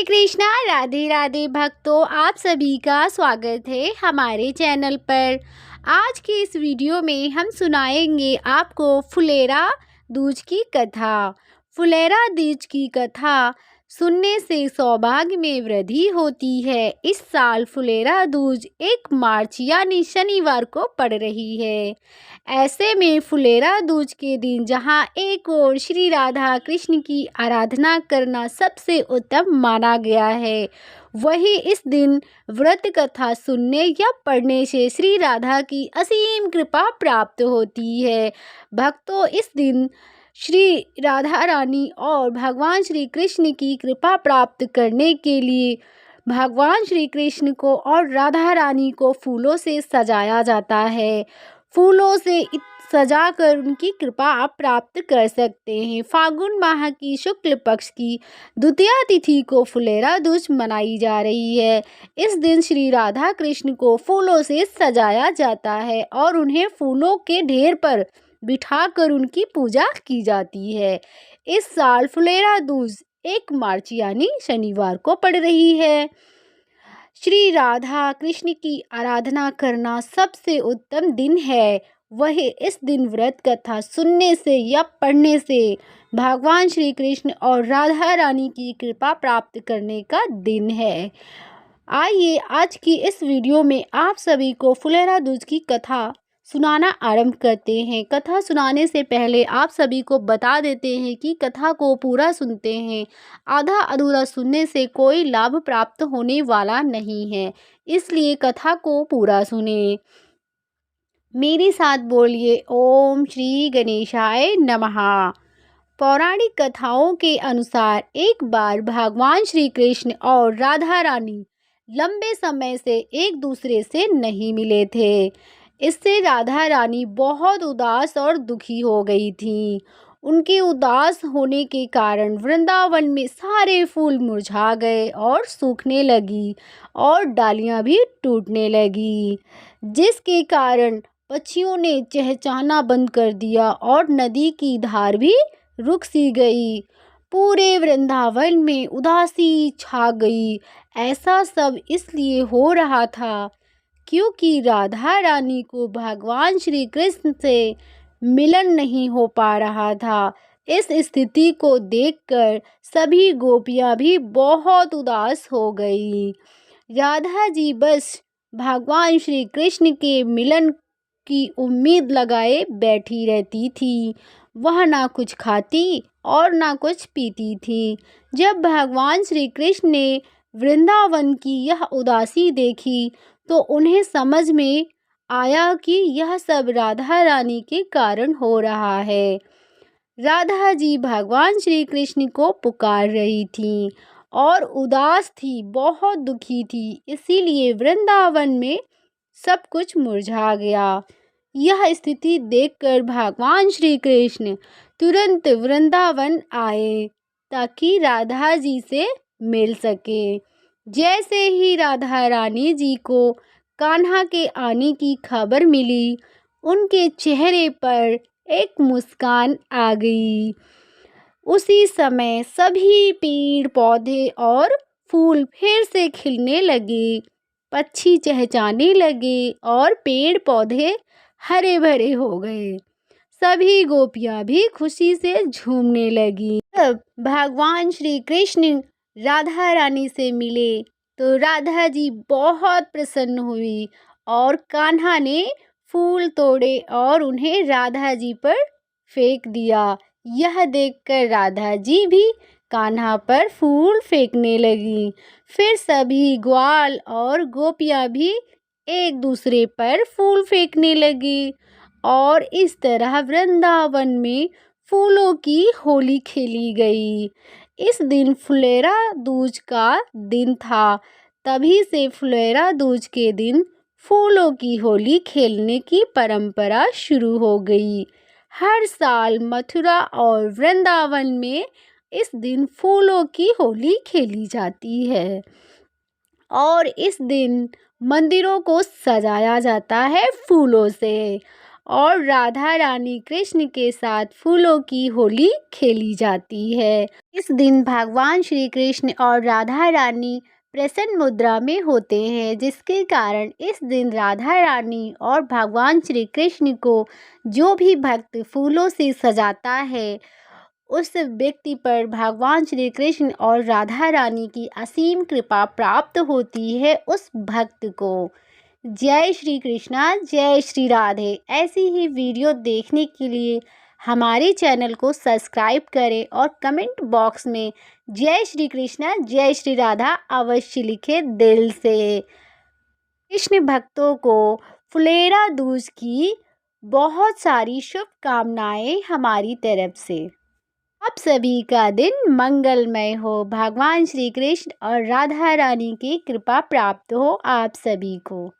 कृष्णा, राधे राधे भक्तों, आप सभी का स्वागत है हमारे चैनल पर। आज की इस वीडियो में हम सुनाएंगे आपको फुलेरा दूज की कथा। फुलेरा दूज की कथा सुनने से सौभाग्य में वृद्धि होती है। इस साल फुलेरा दूज 1 मार्च यानी शनिवार को पड़ रही है। ऐसे में फुलेरा दूज के दिन जहां एक ओर श्री राधा कृष्ण की आराधना करना सबसे उत्तम माना गया है, वहीं इस दिन व्रत कथा सुनने या पढ़ने से श्री राधा की असीम कृपा प्राप्त होती है। भक्तों, इस दिन श्री राधा रानी और भगवान श्री कृष्ण की कृपा प्राप्त करने के लिए भगवान श्री कृष्ण को और राधा रानी को फूलों से सजाया जाता है। फूलों से सजाकर उनकी कृपा आप प्राप्त कर सकते हैं। फागुन माह की शुक्ल पक्ष की द्वितीया तिथि को फुलेरा दूज मनाई जा रही है। इस दिन श्री राधा कृष्ण को फूलों से सजाया जाता है और उन्हें फूलों के ढेर पर बिठाकर उनकी पूजा की जाती है। इस साल फुलेरा दूज 1 मार्च यानी शनिवार को पड़ रही है। श्री राधा कृष्ण की आराधना करना सबसे उत्तम दिन है। वही इस दिन व्रत कथा सुनने से या पढ़ने से भगवान श्री कृष्ण और राधा रानी की कृपा प्राप्त करने का दिन है। आइए आज की इस वीडियो में आप सभी को फुलेरा दूज की कथा सुनाना आरंभ करते हैं। कथा सुनाने से पहले आप सभी को बता देते हैं कि कथा को पूरा सुनते हैं, आधा अधूरा सुनने से कोई लाभ प्राप्त होने वाला नहीं है, इसलिए कथा को पूरा सुने। मेरे साथ बोलिए, ओम श्री गणेशाय नमः। पौराणिक कथाओं के अनुसार एक बार भगवान श्री कृष्ण और राधा रानी लंबे समय से एक दूसरे से नहीं मिले थे। इससे राधा रानी बहुत उदास और दुखी हो गई थी। उनके उदास होने के कारण वृंदावन में सारे फूल मुरझा गए और सूखने लगी और डालियां भी टूटने लगी, जिसके कारण पक्षियों ने चहचहाना बंद कर दिया और नदी की धार भी रुक सी गई। पूरे वृंदावन में उदासी छा गई। ऐसा सब इसलिए हो रहा था क्योंकि राधा रानी को भगवान श्री कृष्ण से मिलन नहीं हो पा रहा था। इस स्थिति को देखकर सभी गोपियां भी बहुत उदास हो गई। राधा जी बस भगवान श्री कृष्ण के मिलन की उम्मीद लगाए बैठी रहती थी। वह ना कुछ खाती और ना कुछ पीती थी। जब भगवान श्री कृष्ण ने वृंदावन की यह उदासी देखी तो उन्हें समझ में आया कि यह सब राधा रानी के कारण हो रहा है। राधा जी भगवान श्री कृष्ण को पुकार रही थीं और उदास थी, बहुत दुखी थी, इसीलिए वृंदावन में सब कुछ मुरझा गया। यह स्थिति देखकर भगवान श्री कृष्ण तुरंत वृंदावन आए ताकि राधा जी से मिल सके। जैसे ही राधा रानी जी को कान्हा के आने की खबर मिली, उनके चेहरे पर एक मुस्कान आ गई। उसी समय सभी पेड़ पौधे और फूल फिर से खिलने लगे, पक्षी चहचहाने लगे और पेड़ पौधे हरे भरे हो गए। सभी गोपियां भी खुशी से झूमने लगी। जब भगवान श्री कृष्ण राधा रानी से मिले तो राधा जी बहुत प्रसन्न हुई और कान्हा ने फूल तोड़े और उन्हें राधा जी पर फेंक दिया। यह देखकर राधा जी भी कान्हा पर फूल फेंकने लगी। फिर सभी ग्वाल और गोपियां भी एक दूसरे पर फूल फेंकने लगी और इस तरह वृंदावन में फूलों की होली खेली गई। इस दिन फुलेरा दूज का दिन था। तभी से फुलेरा दूज के दिन फूलों की होली खेलने की परंपरा शुरू हो गई। हर साल मथुरा और वृंदावन में इस दिन फूलों की होली खेली जाती है और इस दिन मंदिरों को सजाया जाता है फूलों से और राधा रानी कृष्ण के साथ फूलों की होली खेली जाती है। इस दिन भगवान श्री कृष्ण और राधा रानी प्रसन्न मुद्रा में होते हैं, जिसके कारण इस दिन राधा रानी और भगवान श्री कृष्ण को जो भी भक्त फूलों से सजाता है, उस व्यक्ति पर भगवान श्री कृष्ण और राधा रानी की असीम कृपा प्राप्त होती है उस भक्त को। जय श्री कृष्णा, जय श्री राधे। ऐसी ही वीडियो देखने के लिए हमारे चैनल को सब्सक्राइब करें और कमेंट बॉक्स में जय श्री कृष्णा, जय श्री राधा अवश्य लिखें दिल से। कृष्ण भक्तों को फुलेरा दूज की बहुत सारी शुभकामनाएं हमारी तरफ से। आप सभी का दिन मंगलमय हो। भगवान श्री कृष्ण और राधा रानी की कृपा प्राप्त हो आप सभी को।